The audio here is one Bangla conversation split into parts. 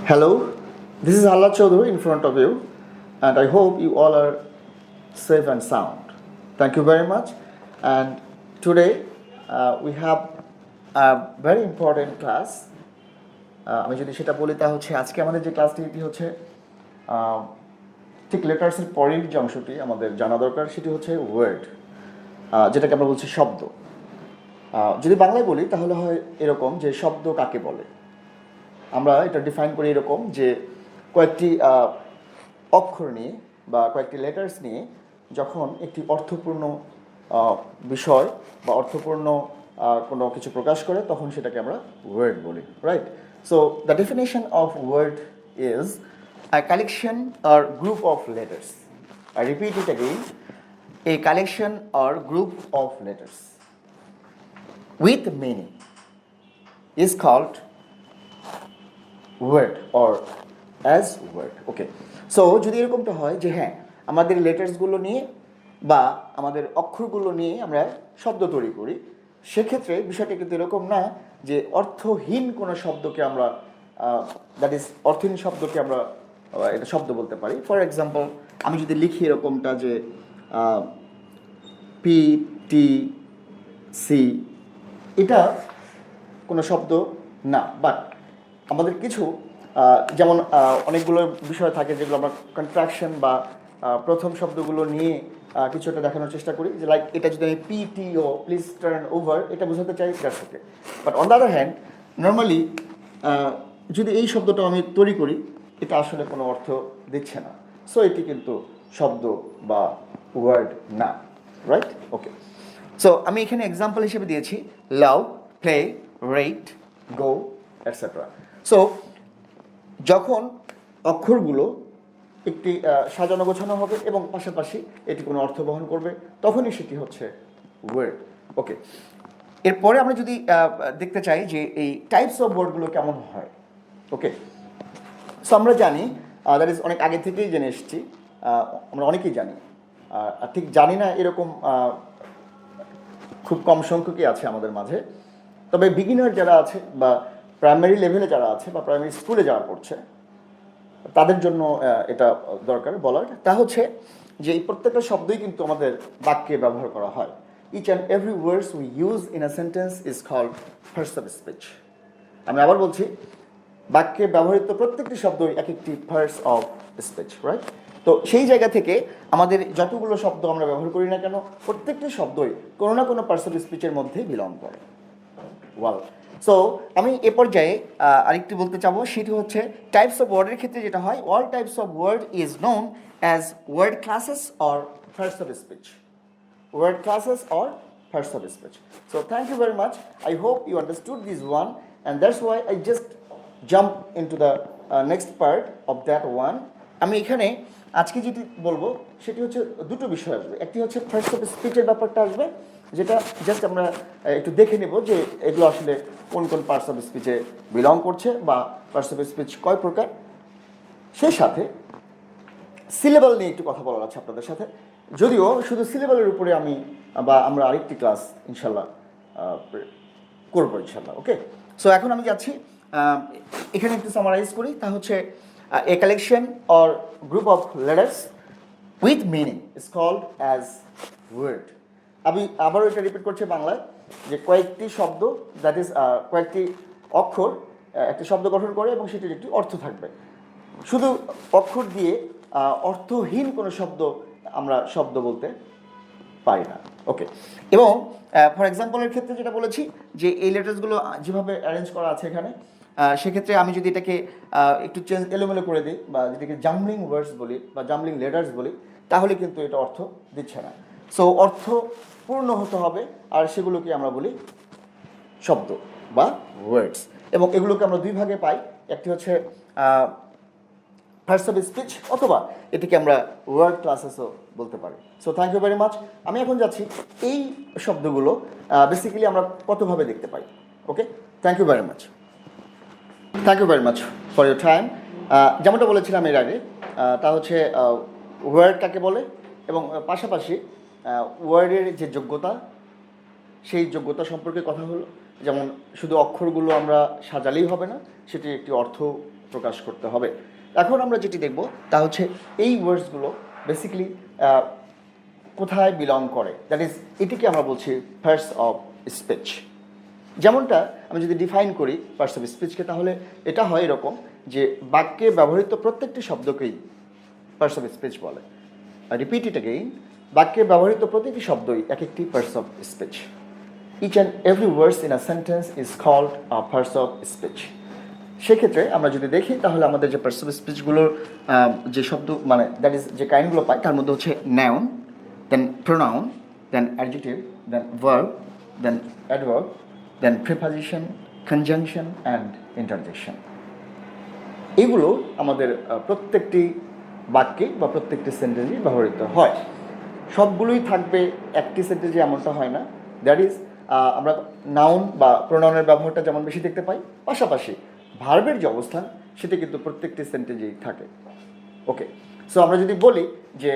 Hello, this is Allah Chaudhary in front of you, and I hope you all are safe and sound. Thank you very much. And today we have a very important class. আমি যদি সেটা বলি তা হচ্ছে আজকে আমাদের যে ক্লাসটি এটি হচ্ছে ঠিক লেটার্সের পরের যে অংশটি আমাদের জানা দরকার সেটি হচ্ছে ওয়ার্ড, যেটাকে আমরা বলছি শব্দ। যদি বাংলায় বলি তাহলে হয় এরকম যে শব্দ কাকে বলে। আমরা এটা ডিফাইন করি এরকম যে কয়েকটি অক্ষর নিয়ে বা কয়েকটি লেটার্স নিয়ে যখন একটি অর্থপূর্ণ বিষয় বা অর্থপূর্ণ কোনো কিছু প্রকাশ করে তখন সেটাকে আমরা ওয়ার্ড বলি, right? So the definition of word is a collection or group of letters. I repeat it again, a collection or group of letters with meaning is called word or as word. Okay, so যদি এরকমটা হয় যে হ্যাঁ আমাদের লেটার্সগুলো নিয়ে বা আমাদের অক্ষরগুলো নিয়ে আমরা শব্দ তৈরি করি, সেক্ষেত্রে বিষয়টা কিন্তু এরকম না যে অর্থহীন কোনো শব্দকে আমরা দ্যাট ইজ অর্থহীন শব্দকে আমরা এটা শব্দ বলতে পারি। ফর এক্সাম্পল, আমি যদি লিখি এরকমটা যে পি টি সি, এটা কোনো শব্দ না, বাট আমাদের কিছু যেমন অনেকগুলো বিষয় থাকে যেগুলো আমরা কন্ট্রাকশন বা প্রথম শব্দগুলো নিয়ে কিছু একটা দেখানোর চেষ্টা করি, যে লাইক এটা যদি আমি পিটিও প্লিজ টার্ন ওভার এটা বোঝাতে চাই that's okay. But on the other hand normally যদি এই শব্দটা আমি তৈরি করি এটা আসলে কোনো অর্থ দিচ্ছে না, সো এটি কিন্তু শব্দ বা ওয়ার্ড না, রাইট? ওকে, সো আমি এখানে এক্সাম্পল হিসেবে দিয়েছি লাভ, প্লে, রেট, গো এটসেট্রা। সো যখন অক্ষরগুলো একটি সাজানো গোছানো হবে এবং পাশাপাশি এটি কোনো অর্থ বহন করবে তখনই সেটি হচ্ছে ওয়ার্ড। ওকে, এরপরে আমরা যদি দেখতে চাই যে এই টাইপস অফ ওয়ার্ডগুলো কেমন হয়। ওকে, সো আমরা জানি দ্যাট ইজ অনেক আগে থেকেই জেনে এসেছি, আমরা অনেকেই জানি, আর ঠিক জানি না এরকম খুব কম সংখ্যকই আছে আমাদের মাঝে। তবে বিগিনার যারা আছে বা প্রাইমারি লেভেলে যারা আছে বা প্রাইমারি স্কুলে যারা পড়ছে তাদের জন্য এটা দরকার বলার, তা হচ্ছে যে এই প্রত্যেকটা শব্দই কিন্তু আমাদের বাক্যে ব্যবহার করা হয়। Each and every words we use in a sentence is called parts of speech. আমি আবার বলছি, বাক্যে ব্যবহৃত প্রত্যেকটি শব্দই এক একটি পার্টস অফ স্পিচ, রাইট? তো সেই জায়গা থেকে আমাদের যতগুলো শব্দ আমরা ব্যবহার করি না কেন প্রত্যেকটি শব্দই কোনো না কোনো পার্টস অফ স্পিচের মধ্যে বিলং করে। ওয়াল, সো আমি এ পর্যায়ে আরেকটি বলতে চাবো, সেটি হচ্ছে টাইপস অফ ওয়ার্ডের ক্ষেত্রে যেটা হয়, all types of word is known as word classes or parts of speech. Word classes or parts of speech. So thank you very much. I hope you understood this one, and that's why I just jump into the next part of that one. আমি এখানে আজকে যেটি বলবো সেটি হচ্ছে দুটো বিষয় আসবে। একটি হচ্ছে পার্টস অফ স্পিচের ব্যাপারটা আসবে, যেটা জাস্ট আমরা একটু দেখে নেব যে এগুলো আসলে কোন কোন পার্টস অফ স্পিচে বিলং করছে বা পার্টস অফ স্পিচ কয় প্রকার। সেই সাথে সিলেবাল নিয়ে একটু কথা বলার আছে আপনাদের সাথে, যদিও শুধু সিলেবালের উপরে আমি বা আমরা আরেকটি ক্লাস ইনশাল্লাহ করবো ইনশাল্লাহ। ওকে, সো এখন আমি যাচ্ছি এখানে একটু সামারাইজ করি, তা হচ্ছে a collection or group of letters with meaning is called as word. আমি আবারও এটা রিপিট করছি বাংলায়, যে কয়েকটি শব্দ দ্যাট ইজ কয়েকটি অক্ষর একটি শব্দ গঠন করে এবং সেটির একটি অর্থ থাকবে। শুধু অক্ষর দিয়ে অর্থহীন কোনো শব্দ আমরা শব্দ বলতে পারি না। ওকে, এবং ফর এক্সাম্পলের ক্ষেত্রে যেটা বলেছি যে এই লেটার্সগুলো যেভাবে অ্যারেঞ্জ করা আছে এখানে, সেক্ষেত্রে আমি যদি এটাকে একটু চেঞ্জ এলোমেলো করে দিই বা যেটাকে জাম্বলিং ওয়ার্ডস বলি বা জাম্বলিং লেটার্স বলি, তাহলে কিন্তু এটা অর্থ দিচ্ছে না। সো অর্থ পূর্ণ হতে হবে, আর সেগুলোকে আমরা বলি শব্দ বা ওয়ার্ডস, এবং এগুলোকে আমরা দুই ভাগে পাই। একটি হচ্ছে পার্টস অফ স্পিচ, অথবা এটিকে আমরা ওয়ার্ড ক্লাসেসও বলতে পারি। So thank you very much. আমি এখন যাচ্ছি এই শব্দগুলো বেসিক্যালি আমরা কতভাবে দেখতে পাই। Okay, thank you very much, thank you very much for your time. যেমনটা বলেছিলাম এর আগে, তা হচ্ছে ওয়ার্ড কাকে বলে এবং পাশাপাশি ওয়ার্ডের যে যোগ্যতা সেই যোগ্যতা সম্পর্কে কথা হলো। যেমন শুধু অক্ষরগুলো আমরা সাজালেই হবে না, সেটি একটি অর্থ প্রকাশ করতে হবে। এখন আমরা যেটি দেখব তা হচ্ছে এই ওয়ার্ডসগুলো বেসিক্যালি কোথায় বিলং করে, দ্যাট ইজ এটিকে আমরা বলছি পার্টস অফ স্পিচ। যেমনটা আমি যদি ডিফাইন করি পার্টস অফ স্পিচকে, তাহলে এটা হয় এরকম যে বাক্যে ব্যবহৃত প্রত্যেকটি শব্দকেই পার্টস অফ স্পিচ বলে। রিপিট ইট অ্যাগেইন, বাক্যে ব্যবহৃত প্রতিটি শব্দই এক একটি parts of speech. Each and every words in a sentence is called a parts of speech. সেক্ষেত্রে আমরা যদি দেখি তাহলে আমাদের যে পার্টস অফ স্পিচগুলোর যে শব্দ মানে দ্যাট ইজ যে কাইন্ডগুলো পাই, তার মধ্যে হচ্ছে noun, then pronoun, then adjective, then verb, then adverb, then preposition, conjunction and interjection. এগুলো আমাদের প্রত্যেকটি বাক্যে বা প্রত্যেকটি সেন্টেন্সে ব্যবহৃত হয়। সবগুলোই থাকবে একটি সেন্টেন্সে এমনটা হয় না। দ্যাট ইজ আমরা নাউন বা প্রোনাউনের ব্যবহারটা যেমন বেশি দেখতে পাই, পাশাপাশি ভার্বের যে অবস্থান সেটা কিন্তু প্রত্যেকটি সেন্টেন্সেই থাকে। ওকে, সো আমরা যদি বলি যে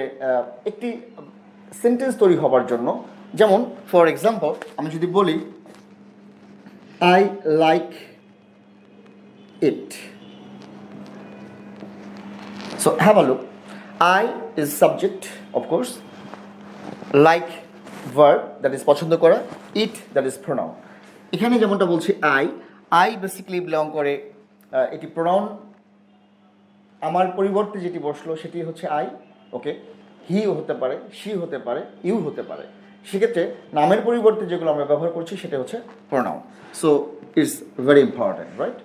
একটি সেন্টেন্স তৈরি হবার জন্য, যেমন ফর এক্সাম্পল আমি যদি বলি I like it, so have a look. I is subject of course, like verb that is পছন্দ করা, ইট দ্যাট ইজ প্রোনাউন। এখানে যেমনটা বলছি আই বেসিক্যালি বিলং করে, এটি প্রোনাউন, আমার পরিবর্তে যেটি বসলো সেটি হচ্ছে আই। ওকে, হি হতে পারে, শি হতে পারে, ইউ হতে পারে। সেক্ষেত্রে নামের পরিবর্তে যেগুলো আমরা ব্যবহার করছি সেটা হচ্ছে pronoun. So it's very important, right?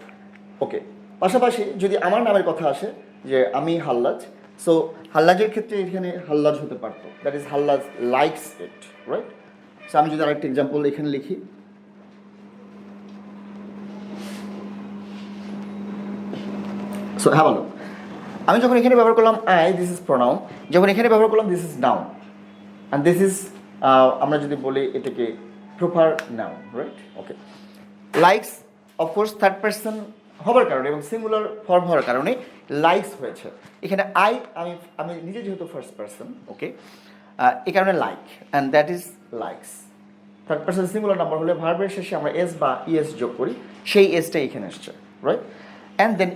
Okay, পাশাপাশি যদি আমার নামের কথা আসে যে আমি হাল্লাজ, সো হাল্লাজের ক্ষেত্রে এখানে হাল্লাজ হতে পারতো, that is Hallaj likes it, right? So আমি যদি আরেকটা এক্সাম্পল এখানে লিখি, সো হ্যাভ আ লুক। আমি যখন এখানে ব্যবহার করলাম আই, দিস ইজ প্রোনাউন। যখন এখানে ব্যবহার করলাম this is noun, and this is আমরা যদি বলি এটাকে প্রপার নাউন, রাইট? ওকে, লাইকস অফকোর্স থার্ড পার্সন হবার কারণে এবং সিঙ্গুলার ফর্ম হওয়ার কারণে লাইকস হয়েছে। এখানে আমি নিজে যেহেতু ফার্স্ট পার্সন, ওকে, এই কারণে like, and that is likes. Third person singular number হলে ভার্বের শেষে আমরা এস বা ইএস যোগ করি, সেই এসটা এখানে আসছে, right? And then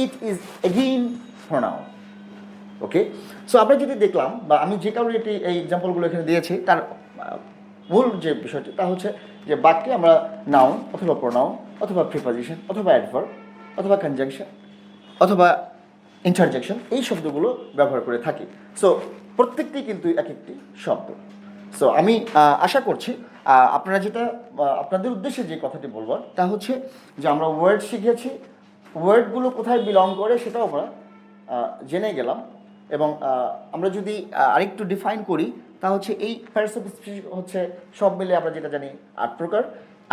it is again pronoun. Okay, so আমরা যদি দেখলাম বা আমি যে কারণে এই এক্সাম্পলগুলো এখানে দিয়েছি তার মূল যে বিষয়টি তা হচ্ছে যে বাক্যে আমরা নাউন অথবা প্রোনাউন অথবা প্রিপোজিশন অথবা অ্যাডভার্ব অথবা কনজাংশন অথবা ইন্টারজেকশন এই শব্দগুলো ব্যবহার করে থাকি। সো প্রত্যেকটি কিন্তু এক একটি শব্দ। সো আমি আশা করছি আপনারা যেটা আপনাদের উদ্দেশ্যে যে কথাটি বলবার তা হচ্ছে যে আমরা ওয়ার্ড শিখেছি, ওয়ার্ডগুলো কোথায় বিলং করে সেটাও আমরা জেনে গেলাম। এবং আমরা যদি আরেকটু ডিফাইন করি তা হচ্ছে এই পার্টস অফ স্পিচ হচ্ছে সব মিলে আমরা যেটা জানি 8 প্রকার।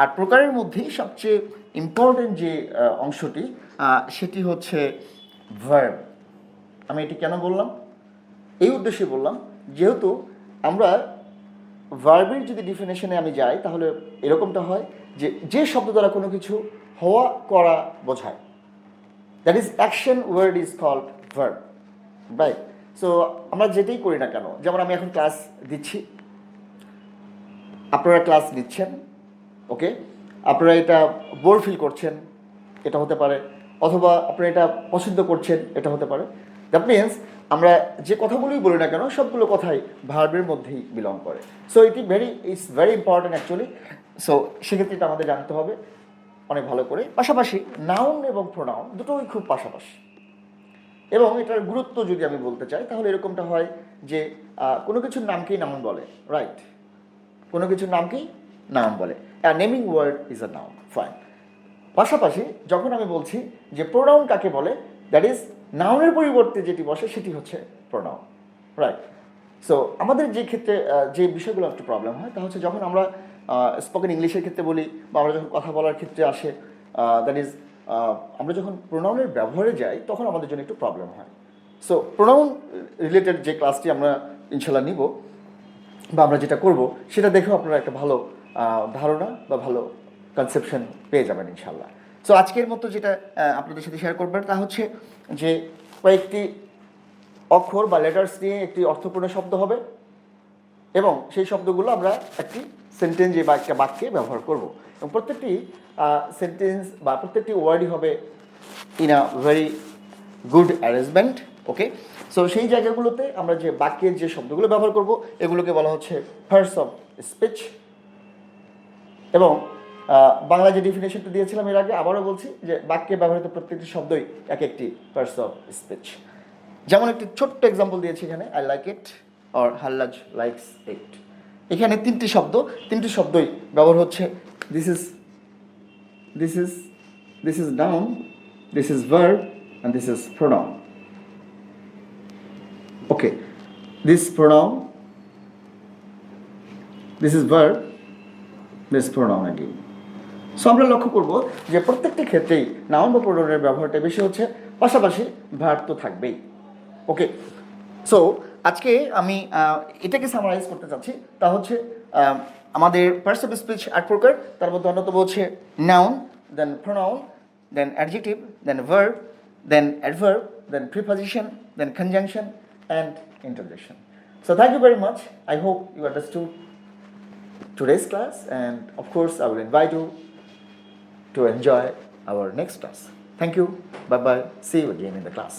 8 প্রকারের মধ্যেই সবচেয়ে ইম্পর্টেন্ট যে অংশটি সেটি হচ্ছে ভার্ব। আমি এটি কেন বললাম? এই উদ্দেশ্যে বললাম যেহেতু আমরা ভার্বের যদি ডিফিনেশনে আমি যাই তাহলে এরকমটা হয় যে শব্দ দ্বারা কোনো কিছু হওয়া করা বোঝায়, that is action word is called verb, right? So আমরা যেটাই করি না কেন, যেমন আমি এখন ক্লাস দিচ্ছি, আপনারা ক্লাস নিচ্ছেন, ওকে, আপনারা এটা বোর ফিল করছেন, এটা হতে পারে, অথবা আপনারা এটা পছন্দ করছেন, এটা হতে পারে। দ্যাট মিনস আমরা যে কথাগুলোই বলি না কেন সবগুলো কথাই ভার্বের মধ্যেই বিলং করে। So it's very important actually. So সেক্ষেত্রে এটা আমাদের জানতে হবে অনেক ভালো করে। পাশাপাশি নাউন এবং প্রোনাউন দুটোই খুব পাশাপাশি, এবং এটার গুরুত্ব যদি আমি বলতে চাই তাহলে এরকমটা হয় যে কোনো কিছুর নামকেই নাউন বলে, রাইট? কোনো কিছুর নামকেই নাউন বলে, naming word is a noun, fine. পাশাপাশি যখন আমি বলছি যে প্রোনাউন কাকে বলে, দ্যাট ইজ নাউনের পরিবর্তে যেটি বসে সেটি হচ্ছে প্রোনাউন, রাইট? সো আমাদের যে ক্ষেত্রে যে বিষয়গুলো একটু প্রবলেম হয় তা হচ্ছে যখন আমরা স্পোকেন ইংলিশের ক্ষেত্রে বলি বা আমরা যখন কথা বলার ক্ষেত্রে আসে, দ্যাট ইজ আমরা যখন প্রোনাউনের ব্যবহারে যাই তখন আমাদের জন্য একটু প্রবলেম হয়। সো প্রোনাউন রিলেটেড যে ক্লাসটি আমরা ইনশাল্লাহ নিব বা আমরা যেটা করব সেটা দেখেও আপনারা একটা ভালো ধারণা বা ভালো কনসেপশন পেয়ে যাবেন ইনশাল্লাহ। সো আজকের মতো যেটা আপনাদের সাথে শেয়ার করবেন তা হচ্ছে যে কয়েকটি অক্ষর বা লেটার্স নিয়ে একটি অর্থপূর্ণ শব্দ হবে এবং সেই শব্দগুলো আমরা একটি সেন্টেন্সে বা একটা বাক্যে ব্যবহার করব। এবং প্রত্যেকটি সেন্টেন্স বা প্রত্যেকটি ওয়ার্ডই হবে in a very good arrangement. Okay, so সেই জায়গাগুলোতে আমরা যে বাক্যের যে শব্দগুলো ব্যবহার করব এগুলোকে বলা হচ্ছে পার্টস অফ স্পিচ। এবং বাংলা যে ডেফিনেশনটা দিয়েছিলাম এর আগে আবারও বলছি যে বাক্যে ব্যবহৃত প্রত্যেকটি শব্দই এক একটি পার্টস অফ স্পিচ। যেমন একটি ছোট্ট এক্সাম্পল দিয়েছি এখানে, I like it or Hallaj likes it. এখানে তিনটি শব্দই ব্যবহার হচ্ছে this is noun, this is verb and this is pronoun. Okay, this pronoun, this is verb, this pronoun again. So আমরা লক্ষ্য করব যে প্রত্যেকটি ক্ষেত্রেই নাউন বা প্রোনাউনের ব্যবহারটা বেশি হচ্ছে, পাশাপাশি ভার্ব তো থাকবেই। ওকে, সো আজকে আমি এটাকে সামারাইজ করতে চাচ্ছি, তা হচ্ছে আমাদের পার্টস অফ স্পিচ 8 প্রকার। তার মধ্যে অন্যতম হচ্ছে noun, then pronoun, then adjective, then verb, then adverb, then preposition, then conjunction and interjection. So thank you very much. I hope you understood today's class, and of course I will invite you to enjoy our next class. Thank you. Bye bye. See you again in the class.